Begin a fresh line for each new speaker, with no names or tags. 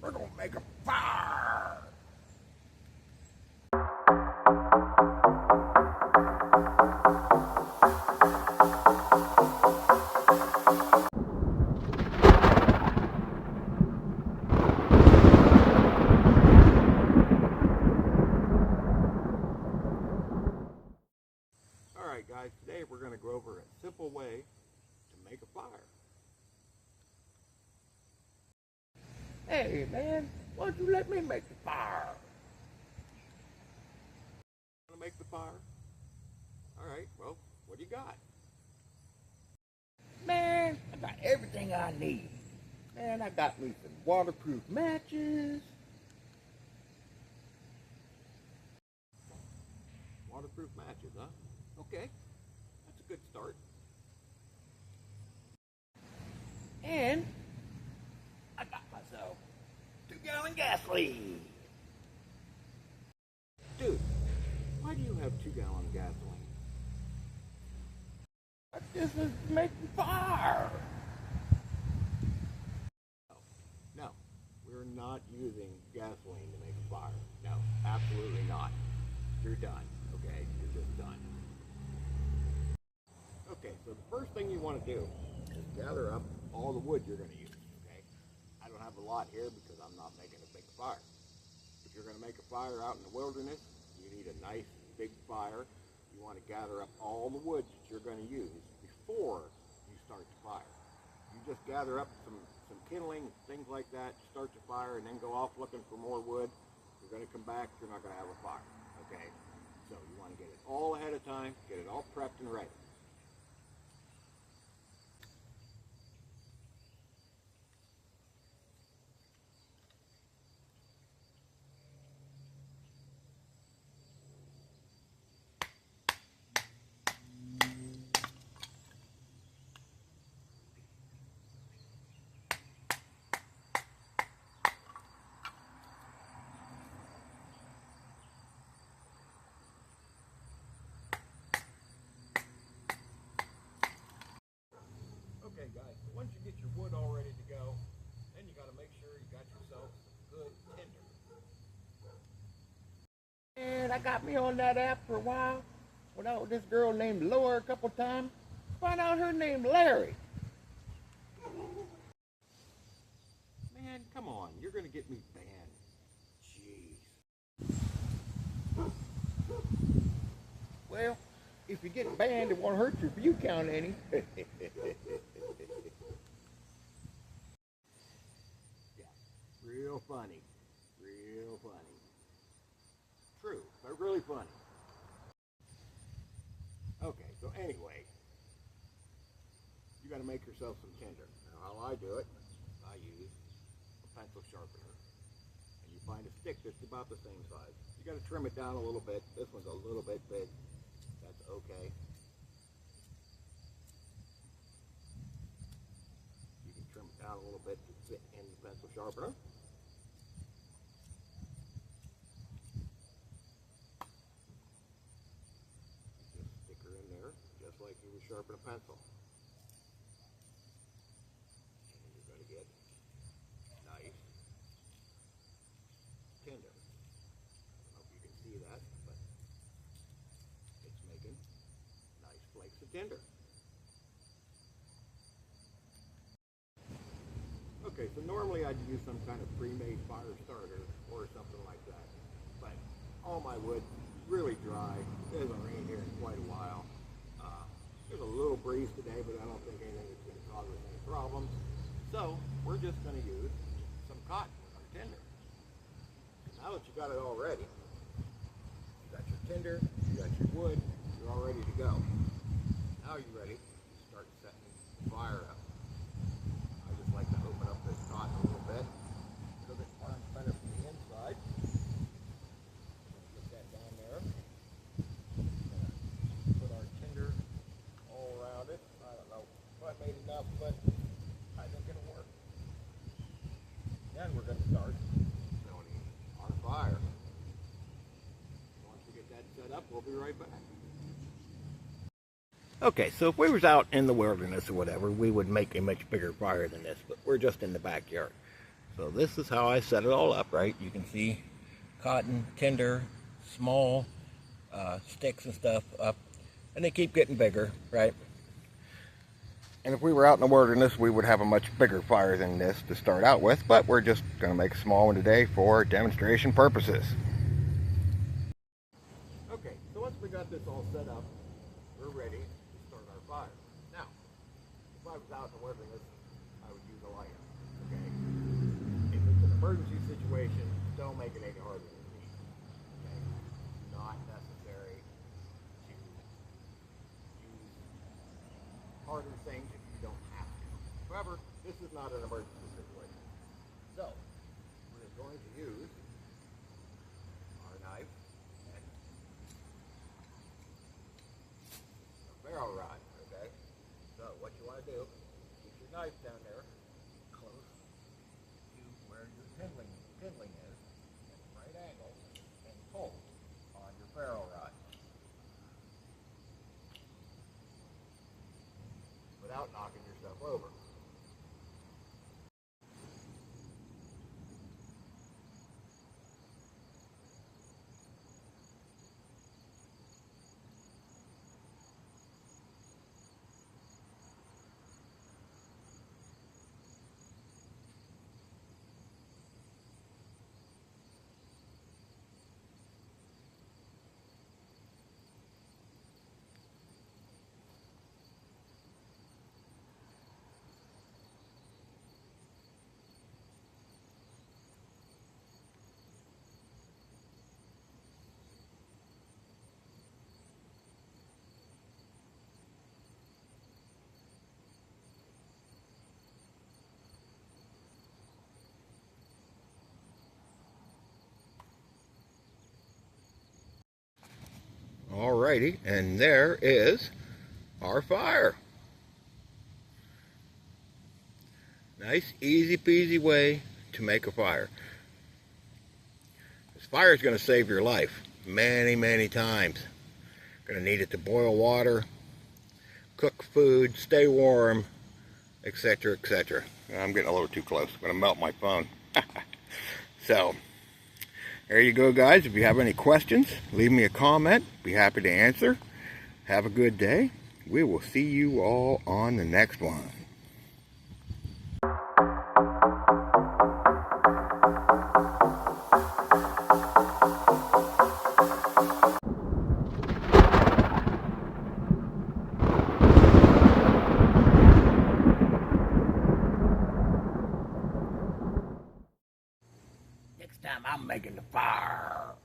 We're gonna make a fire. Alright guys, today we're going to go over a simple way to make a fire. Hey man, why don't you let me make the fire? Want to make the fire? Alright, well, what do you got? Man, I got everything I need. Man, I got me some waterproof matches. Waterproof matches, huh? Okay, that's a good start. And I got myself 2-gallon gasoline. Dude, why do you have 2-gallon gasoline? This is making fire. No, we're not using gasoline to make a fire. No, absolutely not. You're done, okay? You're just done. Okay, so the first thing you want to do is gather up all the wood you're going to use, okay? I don't have a lot here because I'm not making a big fire. If you're going to make a fire out in the wilderness, you need a nice big fire. You want to gather up all the wood that you're going to use before you start the fire. You just gather up some kindling, things like that, start the fire, and then go off looking for more wood. You're going to come back, you're not going to have a fire, okay? So you want to get it all ahead of time, get it all prepped and ready. Okay guys, so once you get your wood all ready to go, then you got to make sure you got yourself some good tinder. And I got me on that app for a while. Went out with this girl named Laura a couple times. Found out her name Larry. Man, come on, you're going to get me banned. Jeez. Well, if you get banned, it won't hurt your view count any. Real funny. Real funny. True, but really funny. Okay, so anyway, you got to make yourself some tinder. Now, how I do it, I use a pencil sharpener. And you find a stick that's about the same size. You got to trim it down a little bit. This one's a little bit big. That's okay. You can trim it down a little bit to fit in the pencil sharpener. Like you would sharpen a pencil. And you're going to get nice tinder. I don't know if you can see that, but it's making nice flakes of tinder. Okay, so normally I'd use some kind of pre-made fire starter or something like that, but all my wood really dry. It hasn't rained here in quite a while. There's a little breeze today, but I don't think anything is going to cause us any problems. So we're just going to use some cotton with our tinder. Now that you got it all ready, you got your tinder, you got your wood, you're all ready to go. Now you're ready to start setting the fire up. I just like to open up this cotton a little bit so that it burns better from the inside. Put that down there. Put our tinder all around it. I don't know if I made enough, but I think it'll work. Then we're going to start building our fire. Once we get that set up, we'll be right back. Okay, so if we was out in the wilderness or whatever, we would make a much bigger fire than this, but we're just in the backyard. So this is how I set it all up, right? You can see cotton, tinder, small sticks and stuff up, and they keep getting bigger, right? And if we were out in the wilderness, we would have a much bigger fire than this to start out with, but we're just going to make a small one today for demonstration purposes. Okay, so once we got this all set up, we're ready to start our fire. Now, if I was out in the wilderness, I would use a lighter, okay? If it's an emergency situation, don't make it any harder than it needs, okay? Not necessary to use harder things if you don't have to. However, this is not an emergency situation. So, we're going to use our knife and a barrel rod, okay? So, what you want to do, keep your knife down there close to where your kindling is, at a right angle, and pull on your barrel rod without knocking yourself over. Alrighty, and there is our fire. Nice, easy peasy way to make a fire. This fire is going to save your life many, many times. Going to need it to boil water, cook food, stay warm, etc., etc. I'm getting a little too close. I'm going to melt my phone. So, there you go, guys. If you have any questions, leave me a comment. Be happy to answer. Have a good day. We will see you all on the next one. Next time I'm making the fire.